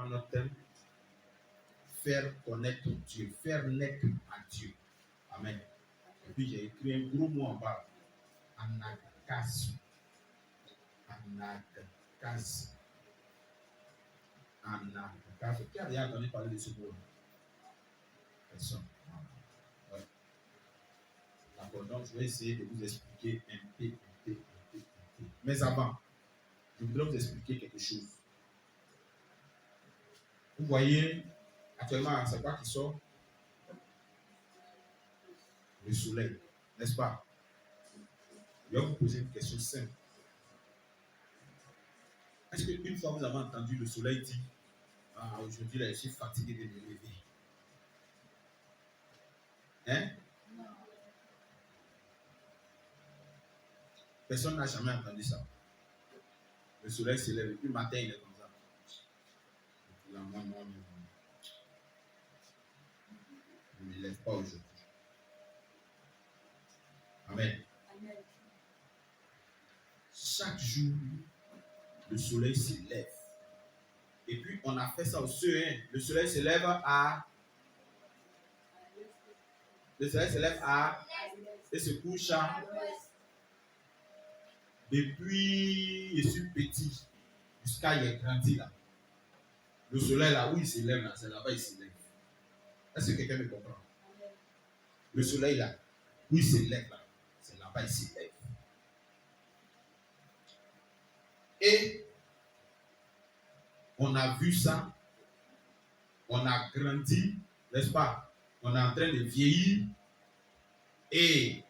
prend notre thème. Faire connaître Dieu, faire naître à Dieu. Amen. Et puis j'ai écrit un gros mot en bas. Anagakas. Anagakas. Anagakas. Qui a déjà entendu parler de ce mot? Personne. Ouais. D'accord, donc je vais essayer de vous expliquer un peu. Mais avant, je voudrais vous expliquer quelque chose. Vous voyez, actuellement, c'est quoi qui sort? Le soleil, n'est-ce pas? Je vais vous poser une question simple. Est-ce qu'une fois vous avez entendu le soleil dire ah, aujourd'hui, là, je suis fatigué de me lever? Hein? Personne n'a jamais entendu ça. Le soleil se lève, et puis le matin, il est comme ça. Je ne me lève pas aujourd'hui. Amen. Amen. Chaque jour, le soleil se lève. Et puis, on a fait ça au CE1. Le soleil se lève à... Le soleil se lève à... Et se couche à... Depuis, je suis petit, jusqu'à il est grandi là. Le soleil là où il se lève là, c'est là-bas il se lève. Est-ce que quelqu'un me comprend? Le soleil là, où il se lève là, c'est là-bas il se lève. Et on a vu ça, on a grandi, n'est-ce pas? On est en train de vieillir et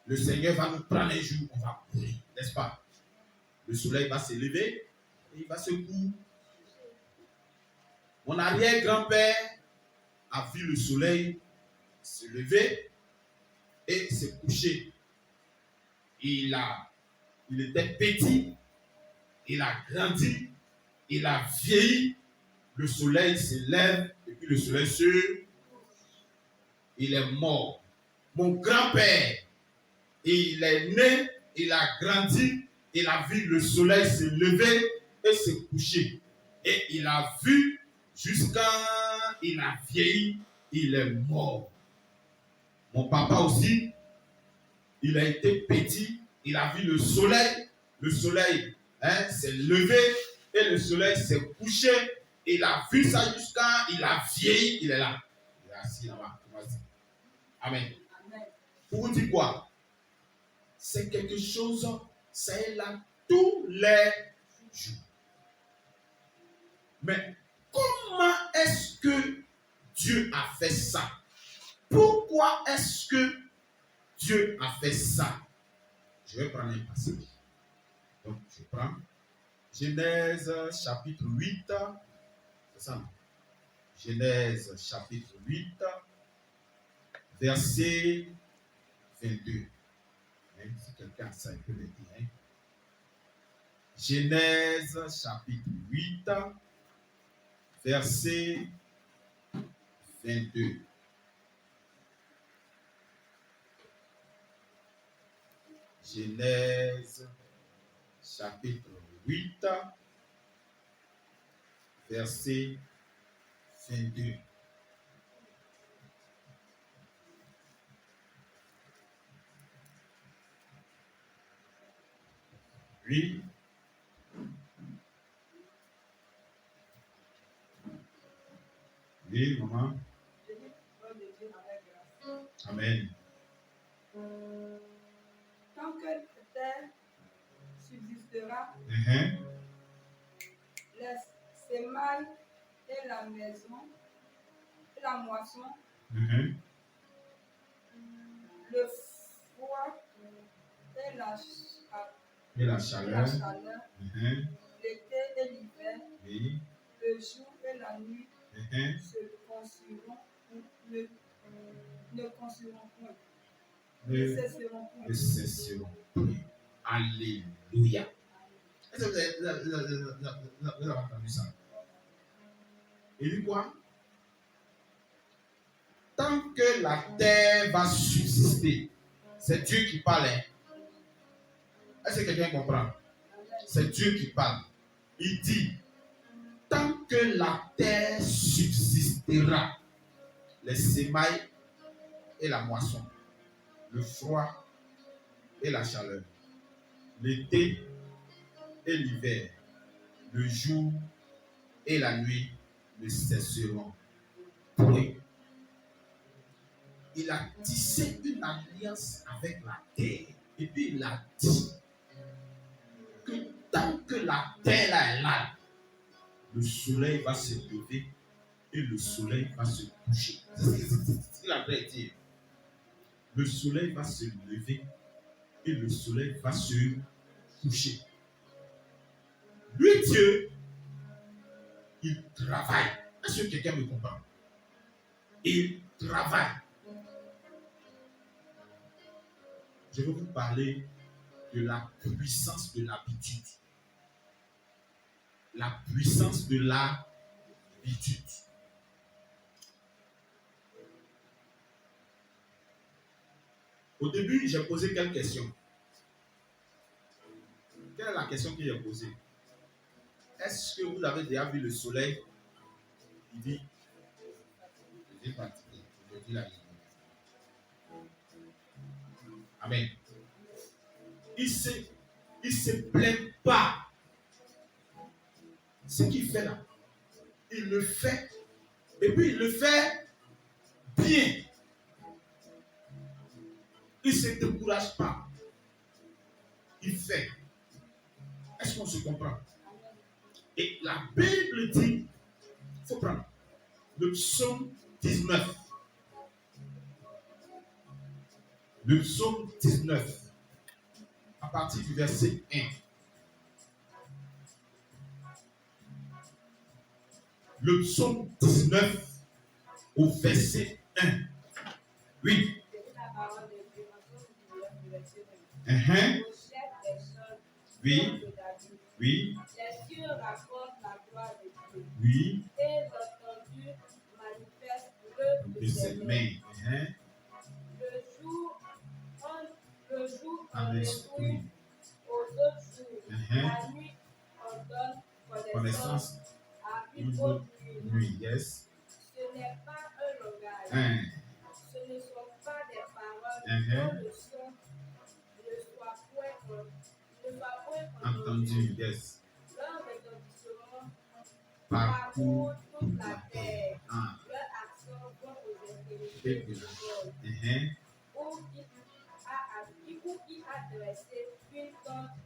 le Seigneur va nous prendre un jour, on va mourir, n'est-ce pas? Le soleil va se lever et il va se coucher. Mon arrière-grand-père a vu le soleil se lever et se coucher. Il était petit, il a grandi, il a vieilli. Le soleil se lève et puis le soleil il est mort. Mon grand-père, il est né, il a grandi, il a vu le soleil se lever et se coucher. Et il a vu jusqu'à il a vieilli, il est mort. Mon papa aussi, il a été petit, il a vu le soleil s'est levé et le soleil s'est couché. Il a vu ça jusqu'à il a vieilli, il est là. Il est assis là-bas. Amen. Amen. Pour vous dire quoi? C'est quelque chose, ça est là tous les jours. Mais comment est-ce que Dieu a fait ça? Pourquoi est-ce que Dieu a fait ça? Je vais prendre un passage. Donc, je prends Genèse chapitre 8. C'est ça? Genèse chapitre 8, verset 22. Si quelqu'un a ça, il peut le dire. Genèse chapitre 8, verset 22. Genèse chapitre 8, verset 22. Oui. Oui, maman. Amen. Tant que la terre subsistera, les semailles et la maison, et la moisson, le froid et la chaleur, l'été et l'hiver, le jour et la nuit se consumeront, ne consumeront point. Ne cesseront plus. Alléluia. Est-ce que vous avez entendu ça? Et dit quoi? Tant que la terre va subsister, c'est Dieu qui parle. Est-ce que quelqu'un comprend? C'est Dieu qui parle. Il dit, tant que la terre subsistera, les semailles et la moisson, le froid et la chaleur, l'été et l'hiver, le jour et la nuit ne cesseront point. Il a tissé une alliance avec la terre. Et puis il a dit que tant que la terre est là, le soleil va se lever et le soleil va se coucher. C'est ce qu'il a dit. Le soleil va se lever et le soleil va se coucher. Lui, Dieu, il travaille. Est-ce que quelqu'un me comprend? Il travaille. Je vais vous parler de la puissance de l'habitude. La puissance de l'habitude. Au début, j'ai posé quelques questions. Quelle est la question que j'ai posée? Est-ce que vous avez déjà vu le soleil? Il dit, je suis fatigué, je dis la vérité. Amen. Il se plaint pas. Ce qu'il fait là, il le fait. Et puis il le fait bien. Il ne se décourage pas. Il fait. Est-ce qu'on se comprend? Et la Bible dit, il faut prendre le psaume 19. Le psaume 19, à partir du verset 1. Le psaume 19 au verset 1. Oui. Oui. Oui. Les cieux racontent la gloire de Dieu. Oui. Et l'entendu manifeste l'œuvre de ses mains. Le jour, on réjouit aux autres jours. La nuit, on donne connaissance à une autre nuit. Yes. Ce n'est pas un langage. Ce ne sont pas des paroles dont le son ne soit point entendu. Yes. Leur retentissement Parcourt toute la terre. Ah. Leur action vont aux extrémités du monde. Où il a dressé une tente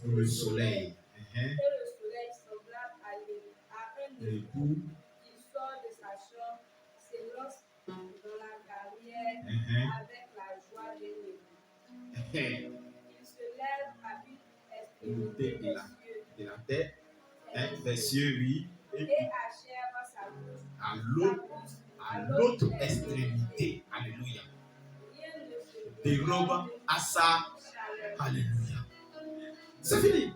pour le soleil. Et le soleil semblable à un époux qui sort de sa chambre, s'élance dans la carrière avec la joie de l'époux. Il se lève à une extrémité de la terre, des cieux, oui, et achève sa bouche à l'autre extrémité. Alléluia. Dérobe à sa. Alléluia. C'est fini.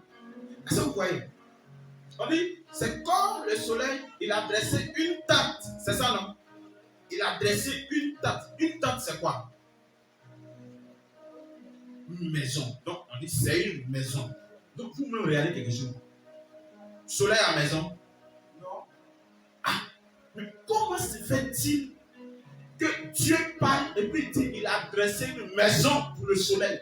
Est-ce que vous voyez? On dit, c'est comme le soleil, il a dressé une tente. C'est ça, non? Il a dressé une tente. Une tente, c'est quoi? Une maison. Donc, on dit, c'est une maison. Donc, vous-même, regardez quelque chose. Soleil à maison? Non. Ah, mais comment se fait-il que Dieu parle et puis il dit, il a dressé une maison pour le soleil?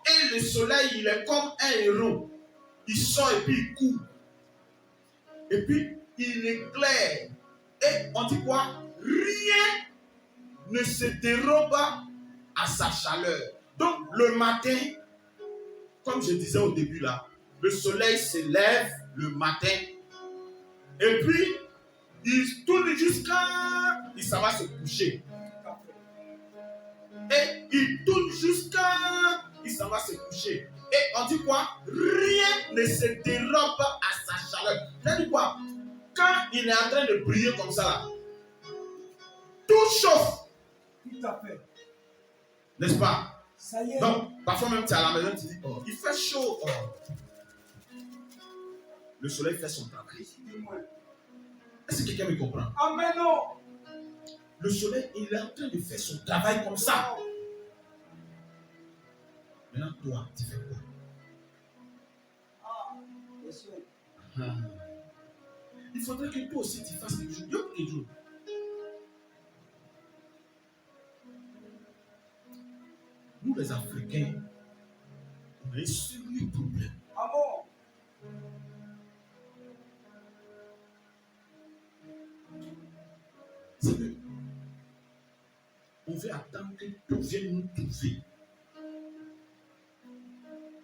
Et le soleil, il est comme un héros. Il sort et puis il court. Et puis, il éclaire. Et on dit quoi? Rien ne se dérobe à sa chaleur. Donc, le matin, comme je disais au début là, le soleil se lève le matin. Et puis, il tourne jusqu'à... Il s'en va se coucher. Et il tourne jusqu'à... Il s'en va se coucher. Et on dit quoi? Rien ne se dérobe à sa chaleur. Ça dit quoi? Quand il est en train de briller comme ça, là, tout chauffe. Tout à fait. N'est-ce pas? Ça y est. Donc, parfois même tu es à la maison, tu dis, oh, il fait chaud. Oh. Le soleil fait son travail. Est-ce que quelqu'un me comprend? Amen, non. Le soleil, il est en train de faire son travail comme ça. Maintenant, toi, tu fais quoi? Ah, bien sûr. Il faudrait que toi aussi tu fasses quelque chose. Quelque chose. Nous les Africains, on a un sérieux problème. Ah bon? C'est que on veut attendre que tout vienne nous trouver.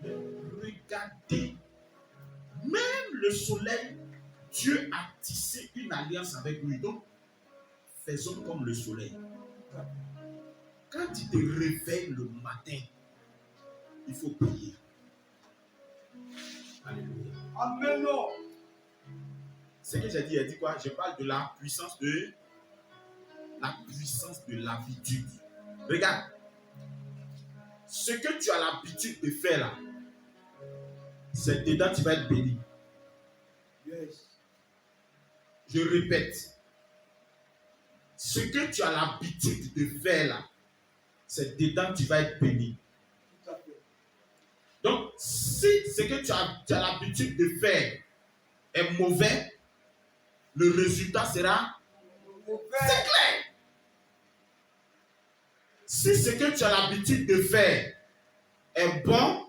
Mais regardez, même le soleil, Dieu a tissé une alliance avec lui. Donc, faisons comme le soleil. Quand tu te réveilles le matin, il faut prier. Alléluia. Amen. Ce que j'ai dit, il dit quoi? Je parle de la puissance de l'habitude. Regarde, ce que tu as l'habitude de faire là, c'est dedans tu vas être béni. Yes. Je répète, ce que tu as l'habitude de faire là, c'est dedans tu vas être béni. Tout à fait. Donc, si ce que tu as l'habitude de faire est mauvais, le résultat sera c'est clair. Si ce que tu as l'habitude de faire est bon,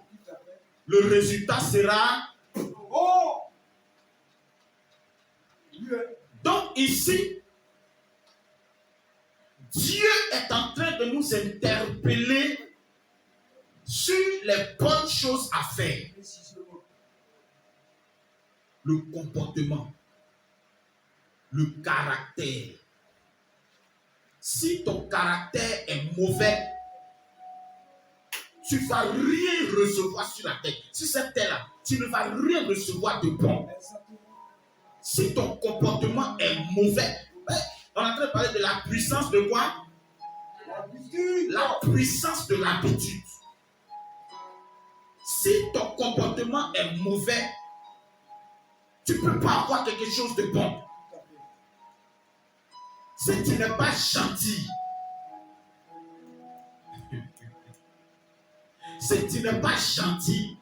le résultat sera oh. Donc ici, Dieu est en train de nous interpeller sur les bonnes choses à faire. Le comportement, le caractère. Si ton caractère est mauvais, tu ne vas rien recevoir sur la terre. Si c'est terre-là, tu ne vas rien recevoir de bon. Si ton comportement est mauvais, on est en train de parler de la puissance de quoi? La puissance de l'habitude. Si ton comportement est mauvais, tu ne peux pas avoir quelque chose de bon. Si tu n'es pas gentil, si tu n'es pas gentil,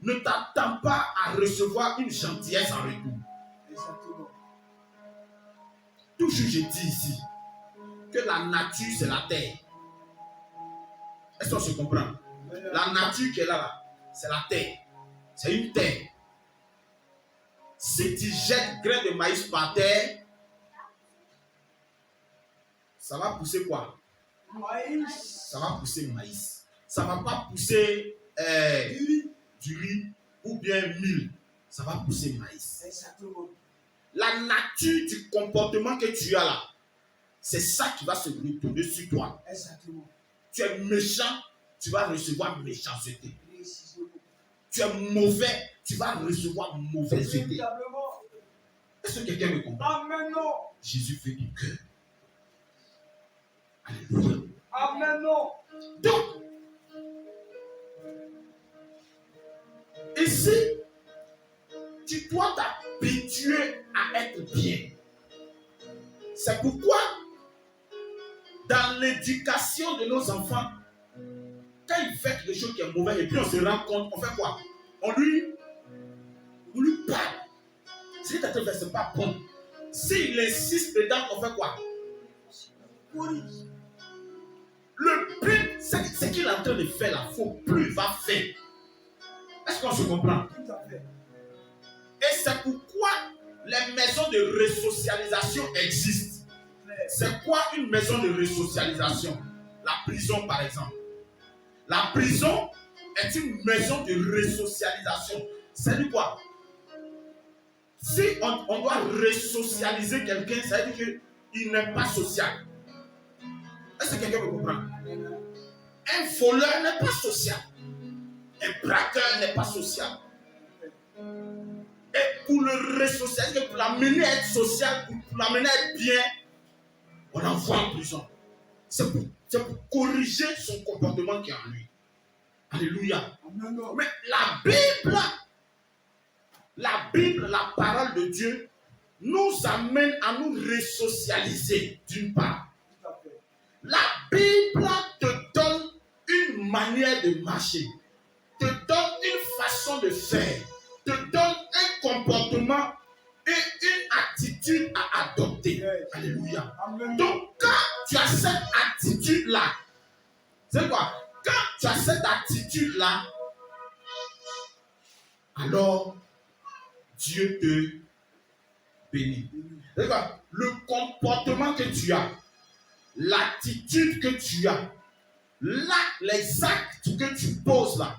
ne t'attends pas à recevoir une gentillesse en retour. Exactement. Toujours je dis ici que la nature c'est la terre. Est-ce qu'on se comprend? La nature qui est là, c'est la terre. C'est une terre. Si tu jettes grain de maïs par terre, ça va pousser quoi? Maïs. Ça va pousser maïs. Ça ne va pas pousser du riz ou bien mil. Ça va pousser maïs. Exactement. La nature du comportement que tu as là, c'est ça qui va se retourner sur toi. Exactement. Tu es méchant, tu vas recevoir méchanceté. Précisément. Tu es mauvais, tu vas recevoir mauvaiseté. Véritablement. Est-ce que quelqu'un me comprend? Amen. Non. Jésus fait du cœur. Alléluia. Amen. Non. Donc, ici, tu dois t'habituer à être bien. C'est pourquoi, dans l'éducation de nos enfants, quand il fait quelque chose qui est mauvais et puis on se rend compte, on fait quoi? On lui parle. Si tu ne c'est pas bon. S'il insiste dedans, on fait quoi? Oui. Le but, c'est ce qu'il est en train de faire là, faut plus il va faire. Est-ce qu'on se comprend? Tout à fait. Et c'est pourquoi les maisons de resocialisation existent. C'est quoi une maison de resocialisation? La prison, par exemple. La prison est une maison de resocialisation. C'est quoi? Si on doit resocialiser quelqu'un, ça veut dire qu'il n'est pas social. Est-ce que quelqu'un me comprend? Un voleur n'est pas social. Un braqueur n'est pas social. Et pour le resocialiser, pour l'amener à être social, pour l'amener à être bien, on l'envoie en prison. C'est pour corriger son comportement qui est en lui. Alléluia. Mais la Bible, la parole de Dieu, nous amène à nous resocialiser d'une part. La Bible te donne une manière de marcher, te donne une façon de faire, te donne un comportement et une attitude à adopter. Yes. Alléluia. Amen. Donc, quand tu as cette attitude-là, c'est quoi? Quand tu as cette attitude-là, alors Dieu te bénit. C'est quoi? Le comportement que tu as, l'attitude que tu as, là, les actes que tu poses là,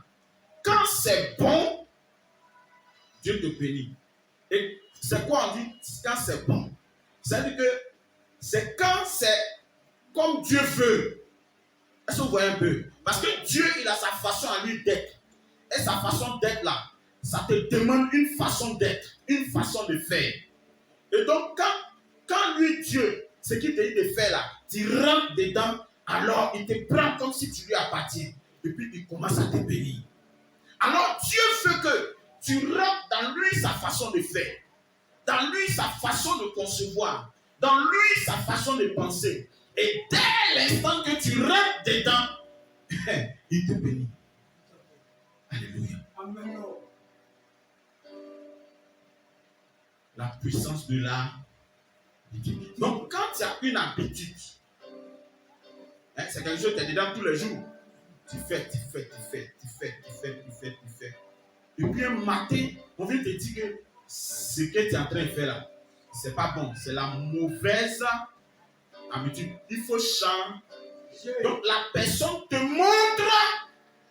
quand c'est bon, Dieu te bénit. Et c'est quoi on dit quand c'est bon? C'est-à-dire que c'est quand c'est comme Dieu veut. Est-ce que vous voyez un peu? Parce que Dieu, il a sa façon à lui d'être. Et sa façon d'être là, ça te demande une façon d'être, une façon de faire. Et donc, quand lui, Dieu, ce qu'il te dit de faire là, tu rentres dedans, alors il te prend comme si tu lui appartiens. Et puis, il commence à te bénir. Alors, Dieu veut que tu rentres dans lui sa façon de faire, dans lui sa façon de concevoir, dans lui sa façon de penser. Et dès l'instant que tu rentres dedans, il te bénit. Alléluia. Amen. La puissance de l'habitude. Donc, quand tu as une habitude, c'est quelque chose que tu es dedans tous les jours. Tu fais. Et puis un matin, on vient te dire que ce que tu es en train de faire là, c'est pas bon. C'est la mauvaise habitude. Il faut changer. Donc, la personne te montre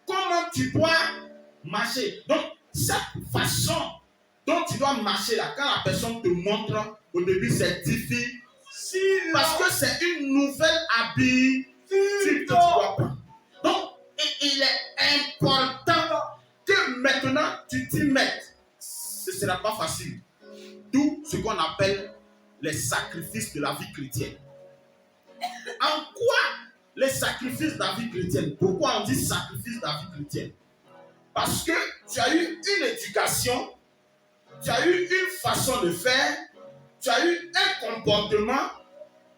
comment tu dois marcher. Donc, cette façon dont tu dois marcher là, quand la personne te montre, au début c'est difficile. Parce que c'est une nouvelle habitude que tu dois prendre. Donc, il est important que maintenant tu t'y mettes. Ce ne sera pas facile. D'où ce qu'on appelle les sacrifices de la vie chrétienne. En quoi les sacrifices de la vie chrétienne? Pourquoi on dit sacrifice de la vie chrétienne? Parce que tu as eu une éducation, tu as eu une façon de faire, tu as eu un comportement,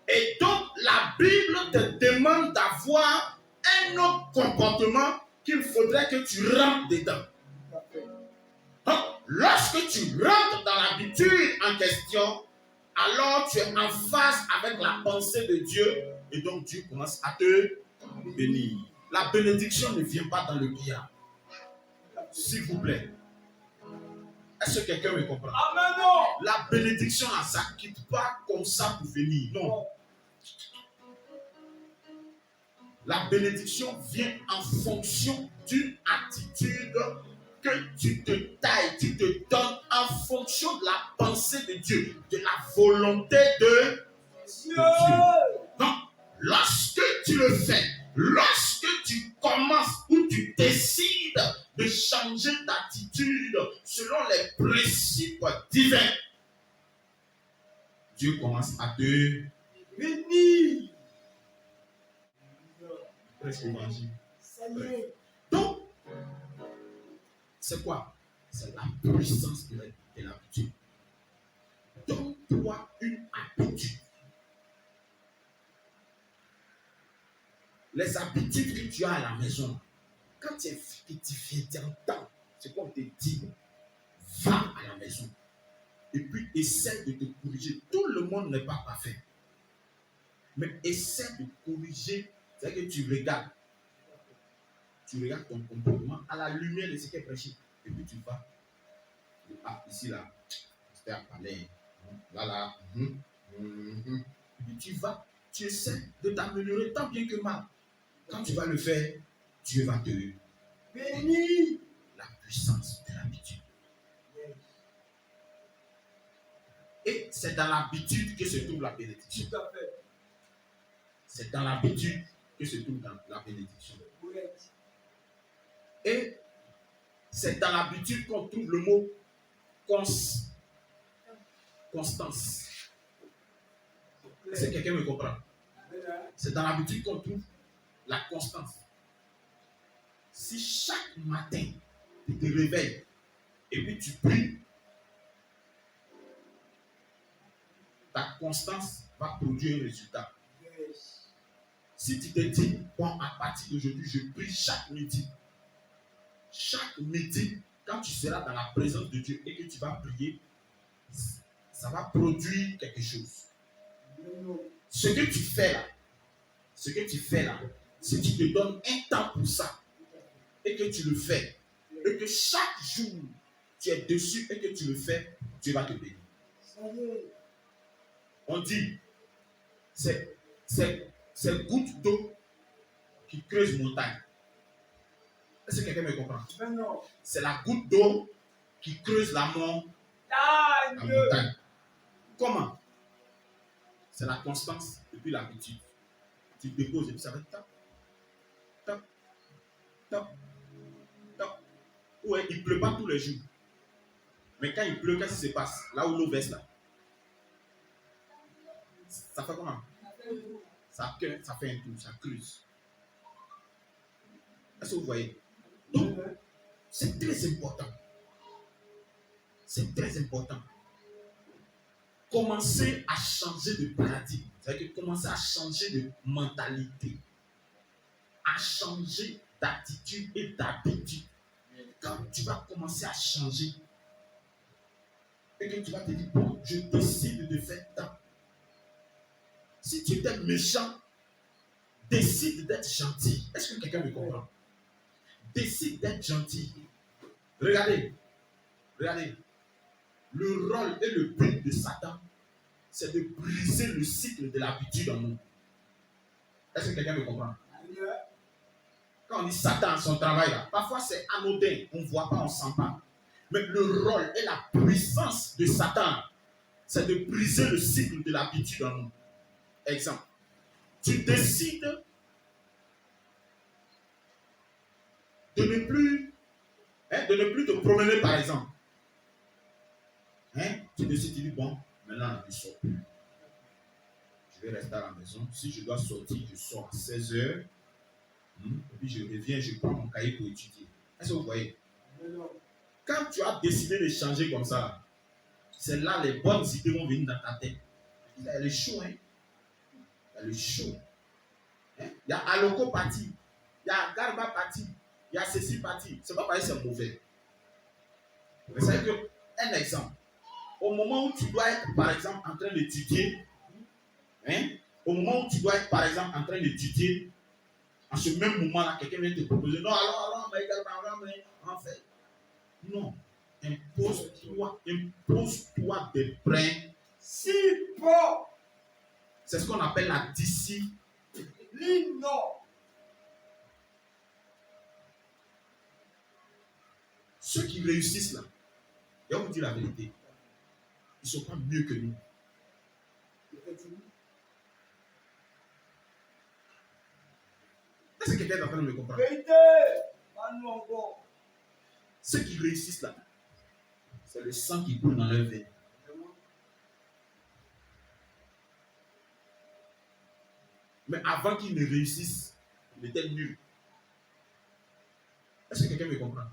et donc la Bible te demande d'avoir un autre comportement qu'il faudrait que tu rentres dedans. Donc, lorsque tu rentres dans l'habitude en question, alors tu es en phase avec la pensée de Dieu, et donc Dieu commence à te bénir. La bénédiction ne vient pas dans le billard. S'il vous plaît. Est-ce que quelqu'un me comprend? Amen. La bénédiction, ça ne quitte pas comme ça pour venir. Non. La bénédiction vient en fonction d'une attitude que tu te tailles, tu te donnes en fonction de la pensée de Dieu, de la volonté de Dieu. Donc, lorsque tu le fais, lorsque tu commences ou tu décides de changer d'attitude selon les principes divins, Dieu commence à te bénir. Presque évangile. Donc, c'est quoi? C'est la puissance de l'habitude. Donne-toi une habitude. Les habitudes que tu as à la maison, quand tu entends ce qu'on te dit, va à la maison. Et puis essaie de te corriger. Tout le monde n'est pas parfait. Mais essaie de corriger. C'est-à-dire que tu regardes ton comportement à la lumière de ce qui est prêché. Et puis tu vas. Ici, là. C'était à parler. Là. Et puis tu vas. Tu essaies de t'améliorer tant bien que mal. Quand tu vas le faire, Dieu va te bénir. La puissance de l'habitude. Et c'est dans l'habitude que se trouve la bénédiction. Tout à fait. C'est dans l'habitude que se trouve dans la bénédiction. Et c'est dans l'habitude qu'on trouve le mot constance. Est-ce que quelqu'un me comprend? C'est dans l'habitude qu'on trouve la constance. Si chaque matin, tu te réveilles et puis tu pries, ta constance va produire un résultat. Si tu te dis, bon, à partir d'aujourd'hui, je prie chaque midi. Chaque midi, quand tu seras dans la présence de Dieu et que tu vas prier, ça va produire quelque chose. Ce que tu fais là, si tu te donnes un temps pour ça, et que tu le fais, et que chaque jour tu es dessus et que tu le fais, Dieu va te bénir. On dit, c'est goutte d'eau qui creuse montagne. Est-ce que quelqu'un me comprend? C'est la goutte d'eau qui creuse la montagne. Comment? C'est la constance et puis l'habitude. Tu déposes et puis ça va top, top, top, top. Ouais, il ne pleut pas tous les jours. Mais quand il pleut, qu'est-ce qui se passe? Là où l'eau verse là. Ça fait comment? Ça fait un tour, ça creuse. Est-ce que vous voyez? Donc, c'est très important. C'est très important. Commencez à changer de paradigme. C'est-à-dire que commencez à changer de mentalité. À changer d'attitude et d'habitude. Quand tu vas commencer à changer, et que tu vas te dire, bon, je décide de faire tant. Si tu étais méchant, décide d'être gentil. Est-ce que quelqu'un me comprend? Décide d'être gentil. Regardez. Le rôle et le but de Satan, c'est de briser le cycle de l'habitude en nous. Est-ce que quelqu'un me comprend? Quand on dit Satan, son travail là, parfois c'est anodin, on ne voit pas, on ne sent pas. Mais le rôle et la puissance de Satan, c'est de briser le cycle de l'habitude en nous. Exemple, tu décides de ne plus te promener par exemple. Tu décides, tu dis, bon, maintenant je ne sors plus. Je vais rester à la maison. Si je dois sortir, je sors à 16h. Et puis je reviens, je prends mon cahier pour étudier. Est-ce que vous voyez? Quand tu as décidé de changer comme ça, c'est là les bonnes idées vont venir dans ta tête. Il y a le chaud, hein? Il y a le chaud. Il y a Aloko parti. Il y a Garba parti. Il y a Cécile parti. C'est pas parce que c'est mauvais. Mais c'est que, un exemple. Au moment où tu dois être, par exemple, en train d'étudier, au moment où tu dois être, par exemple, en train d'étudier, en ce même moment-là, quelqu'un vient te proposer, non, alors, mais en fait, non. Impose-toi des principes. C'est ce qu'on appelle la discipline. Ceux qui réussissent là, je vais vous dire la vérité, ils ne sont pas mieux que nous. Est-ce que quelqu'un est en train de me comprendre? Ceux qui réussissent là, c'est le sang qui coule dans leur veine. Mais avant qu'ils ne réussissent, il était nul. Est-ce que quelqu'un me comprend?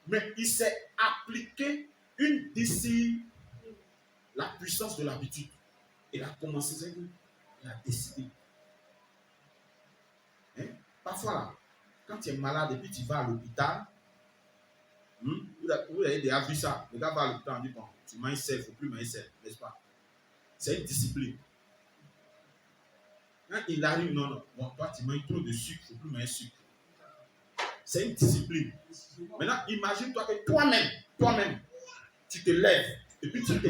Mais il s'est appliqué une discipline, la puissance de l'habitude. Il a commencé, il a décidé. Parfois là, quand tu es malade et puis tu vas à l'hôpital, vous avez déjà vu ça. Le gars va à l'hôpital, on dit, bon, tu manges sel, il ne faut plus manger sel, n'est-ce pas? C'est une discipline. Quand il arrive, non, bon, toi tu manges trop de sucre, il ne faut plus manger sucre. C'est une discipline. Maintenant, imagine-toi que toi-même, tu te lèves et puis tu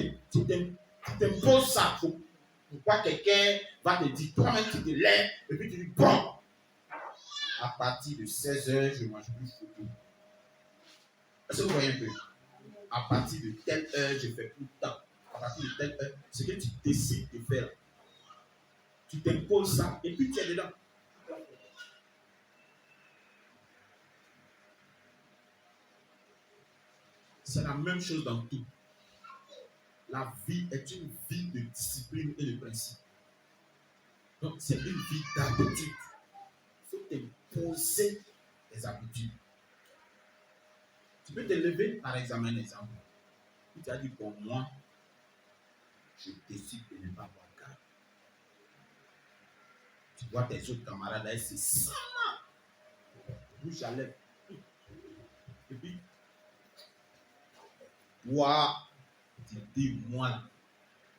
t'imposes ça. Pourquoi quelqu'un va te dire, toi-même tu te lèves et puis tu dis, bon, à partir de 16h, je ne mange plus photo. Est-ce que vous voyez un peu? À partir de telle heure, je fais plus de temps. À partir de telle heure, ce que tu décides de faire, tu t'imposes ça et puis tu es dedans. C'est la même chose dans tout. La vie est une vie de discipline et de principe. Donc, c'est une vie d'habitude. Il faut t'imposer des habitudes. Tu peux te lever, par exemple, un exemple. Tu as dit, pour moi, je décide de ne pas boire garde. Tu vois tes autres camarades là, c'est ça. Bouche à lèvres. Et puis, Toi, tu dis, moi,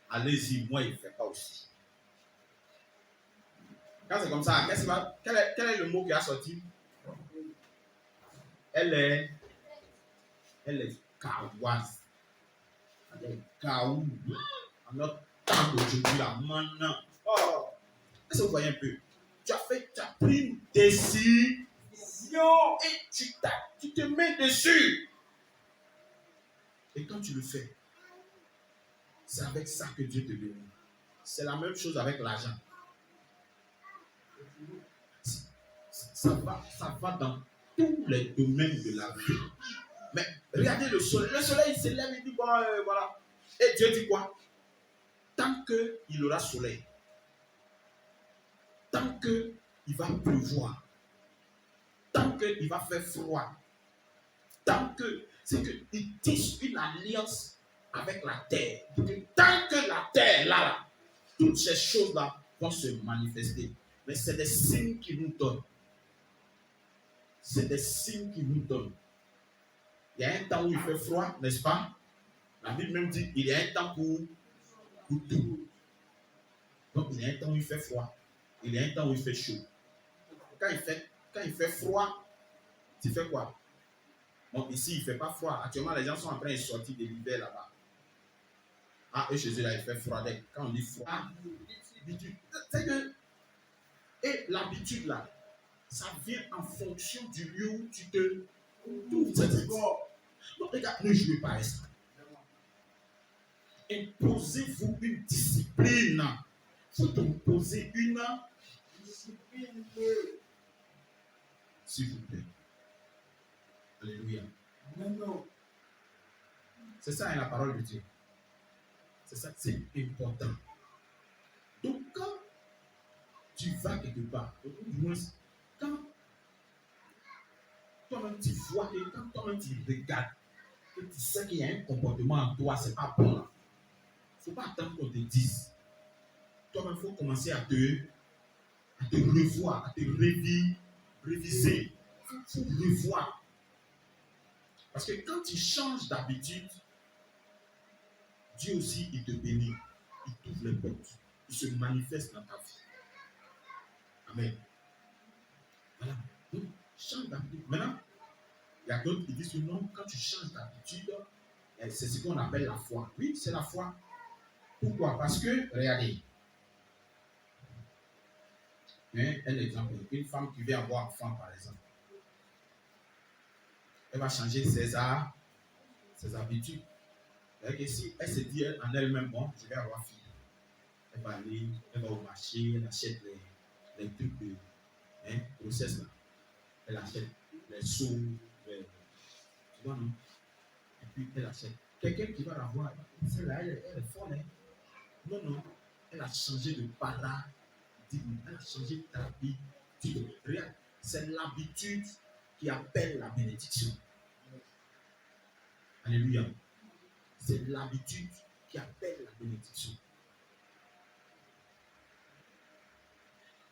allez-y, moi, il ne fait pas aussi. Quand c'est comme ça, quel est le mot qui a sorti? Elle est kaouase. Elle est kaou. En notre temps d'aujourd'hui, là, maintenant. Oh, est-ce que vous voyez un peu? Tu as pris une décision et tu te mets dessus. Et quand tu le fais, c'est avec ça que Dieu te bénit. C'est la même chose avec l'argent. Ça va dans tous les domaines de la vie. Mais regardez le soleil. Le soleil, il se lève et dit, bon, voilà. Et Dieu dit quoi? Tant qu'il aura soleil, tant qu'il va pleuvoir, tant qu'il va faire froid, tant que c'est qu'il tisse une alliance avec la terre. Tant que la terre est là, toutes ces choses-là vont se manifester. Mais c'est des signes qui nous donnent. C'est des signes qui nous donnent. Il y a un temps où il fait froid, n'est-ce pas? La Bible même dit qu'il y a un temps pour tout. Donc il y a un temps où il fait froid. Il y a un temps où il fait chaud. Quand il fait froid, tu fais quoi? Bon, ici, il ne fait pas froid. Actuellement, les gens sont en train de sortir de l'hiver là-bas. Ah, et chez eux, là, il fait froid. Quand on dit froid, l'habitude. C'est que, et l'habitude, là, ça vient en fonction du lieu où tu te trouves. Donc, regarde, ne jouez pas à ça. Imposez-vous une discipline. Il faut imposer une discipline. S'il vous plaît. Alléluia. Non. C'est ça la parole de Dieu. C'est ça, c'est important. Donc quand tu vas quelque part, du moins, quand toi-même tu vois et quand toi-même tu regardes, que tu sais qu'il y a un comportement en toi, c'est pas bon. Il ne faut pas attendre qu'on te dise. Toi-même, il faut commencer à te revoir, à te réviser. Il faut revoir. Parce que quand tu changes d'habitude, Dieu aussi, il te bénit. Il t'ouvre les portes. Il se manifeste dans ta vie. Amen. Voilà. Donc, change d'habitude. Maintenant, il y a d'autres qui disent que non, quand tu changes d'habitude, c'est ce qu'on appelle la foi. Oui, c'est la foi. Pourquoi? Parce que, regardez, un exemple, une femme qui vient avoir enfant, par exemple, elle va changer ses habitudes. Et si elle se dit en elle-même, bon, je vais avoir fille, elle va aller, elle va au marché, elle achète les trucs de grossesse là. Elle achète les seaux, tu vois, non? Et puis elle achète. Quelqu'un qui va la voir, celle-là, elle est folle, hein? Non, elle a changé de paradigme, elle a changé d'habitude. Regarde, c'est l'habitude qui appelle la bénédiction. Alléluia. C'est l'habitude qui appelle la bénédiction.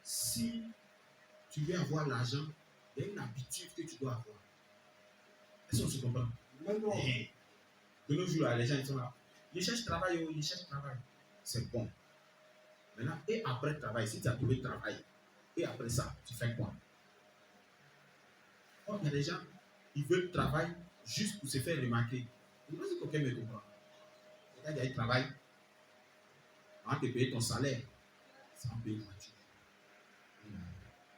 Si tu veux avoir l'argent, il y a une habitude que tu dois avoir. Est-ce qu'on se comprend? Non. De nos jours, les gens ils sont là. Ils cherchent travail, ils cherchent travail. C'est bon. Maintenant, et après le travail, si tu as trouvé le travail, et après ça, tu fais quoi? Oh, il y a des gens, ils veulent travail juste pour se faire remarquer. Je ne sais pas si quelqu'un me comprend. Il y a un travail, avant de payer ton salaire, sans payer une voiture.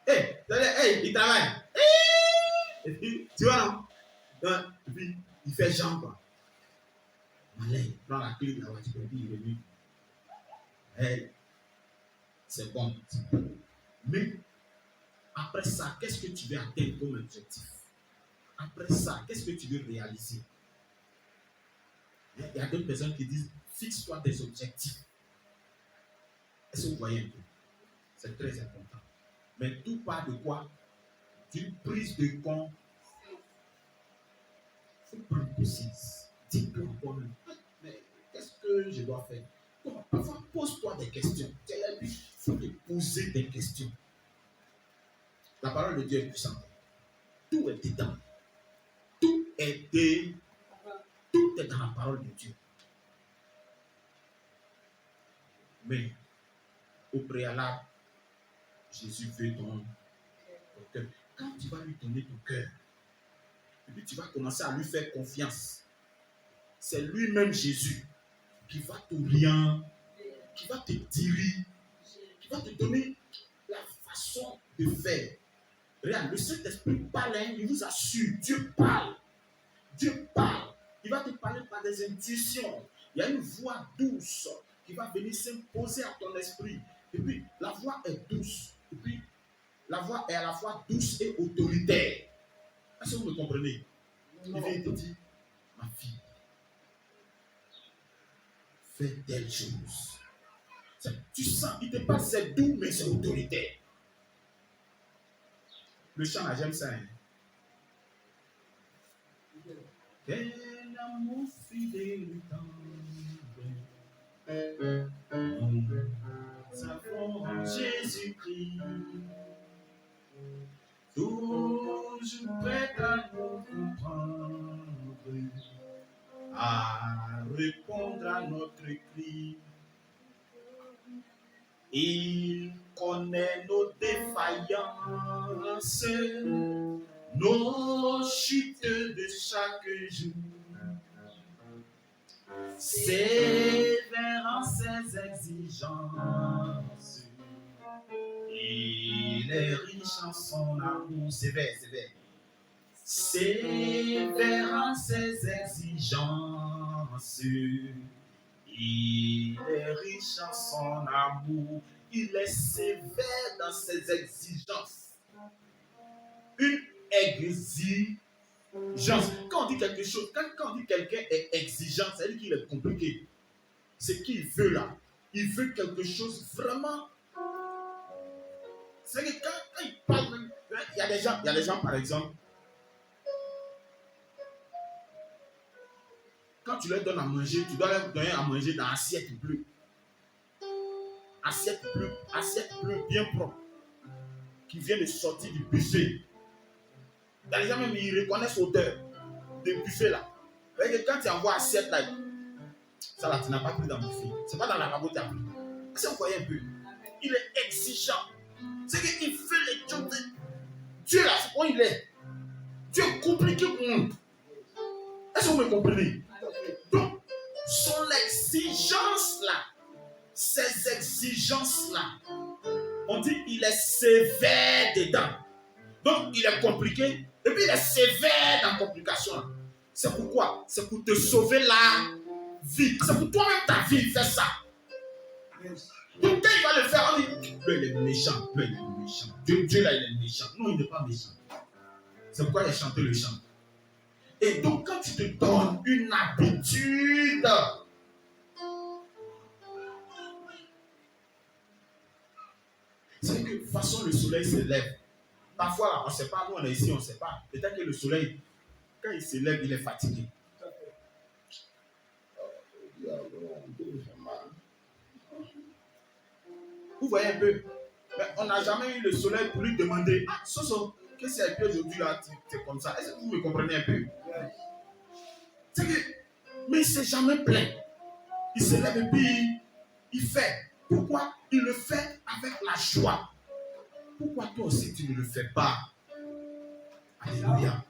Il travaille. Et puis, tu vois, non? Donc, et puis, il fait genre, quoi. Malin, il prend la clé de la voiture, et puis il est venu. Hey, c'est bon. Mais, après ça, qu'est-ce que tu veux atteindre comme objectif? Après ça, qu'est-ce que tu veux réaliser? Il y a d'autres personnes qui disent, fixe-toi des objectifs. Est-ce que vous voyez un peu? C'est très important. Mais tout part de quoi? D'une prise de compte. Il faut prendre conscience. Dis-toi toi-même. Mais qu'est-ce que je dois faire? Parfois, pose-toi des questions. Il faut te poser des questions. La parole de Dieu est puissante. Tout est dedans. Tout est dedans. Tout est dans la parole de Dieu. Mais au préalable, Jésus veut ton cœur. Quand tu vas lui donner ton cœur, et puis tu vas commencer à lui faire confiance, c'est lui-même Jésus qui va t'orienter, qui va te diriger, qui va te donner la façon de faire. Regarde, le Saint-Esprit parle, il vous assure, Dieu parle. Dieu parle. Il va te parler par des intuitions. Il y a une voix douce qui va venir s'imposer à ton esprit. Et puis, la voix est douce. Et puis, la voix est à la fois douce et autoritaire. Est-ce que vous me comprenez? Il vient te dire, ma fille, fais telle chose. Tu sens, il te parle, c'est doux, mais c'est autoritaire. Le chant, là, j'aime ça. Hein? Quel amour fidèle nous avons Jésus-Christ, toujours prêt à nous comprendre, à répondre à notre cri. Il connaît nos défaillances, nos chutes de chaque jour. Sévère en ses exigences, il est riche en son amour. Sévère. Sévère en ses exigences, il est riche en son amour. Il est sévère dans ses exigences. Une exigence. Quand on dit quelque chose, quand on dit quelqu'un est exigeant, ça veut dire qu'il est compliqué. C'est qu'il veut là. Il veut quelque chose vraiment. C'est que quand il parle, il y a des gens par exemple. Quand tu leur donnes à manger, tu dois leur donner à manger dans assiette bleue. Assiette bleue bien propre. Qui vient de sortir du buffet. Dans les gens même, ils reconnaissent l'odeur du buffet là. Que quand tu envoies assiette là, ça là, tu n'as pas pris dans le buffet. C'est pas dans la lavabo que tu as pris. Est-ce que vous voyez un peu? Il est exigeant. C'est qu'il fait les choses. Dieu là, c'est quoi il est? Dieu est compliqué pour nous. Est-ce que vous me comprenez? Donc, son exigence là, ces exigences là, on dit il est sévère dedans. Donc, il est compliqué. Et puis, il est sévère dans la complication. C'est pourquoi? C'est pour te sauver la vie. C'est pour toi-même ta vie, il fait ça. Donc, quand il va le faire, on dit, il est méchant. Dieu là, il est méchant. Non, il n'est pas méchant. C'est pourquoi il a chanté le chant. Et donc, quand tu te donnes une habitude, c'est que de toute façon, le soleil se lève. Parfois, là, on ne sait pas, nous on est ici, on ne sait pas. Peut-être que le soleil, quand il se lève, il est fatigué. Vous voyez un peu, mais on n'a jamais eu le soleil pour lui demander, ah, Soso, qu'est-ce qu'il y a aujourd'hui là, c'est comme ça. Est-ce que vous me comprenez un peu? C'est que, mais il ne s'est jamais plaint. Il se lève et puis il fait. Pourquoi? Il le fait avec la joie. Pourquoi toi aussi tu ne le fais pas? Alléluia.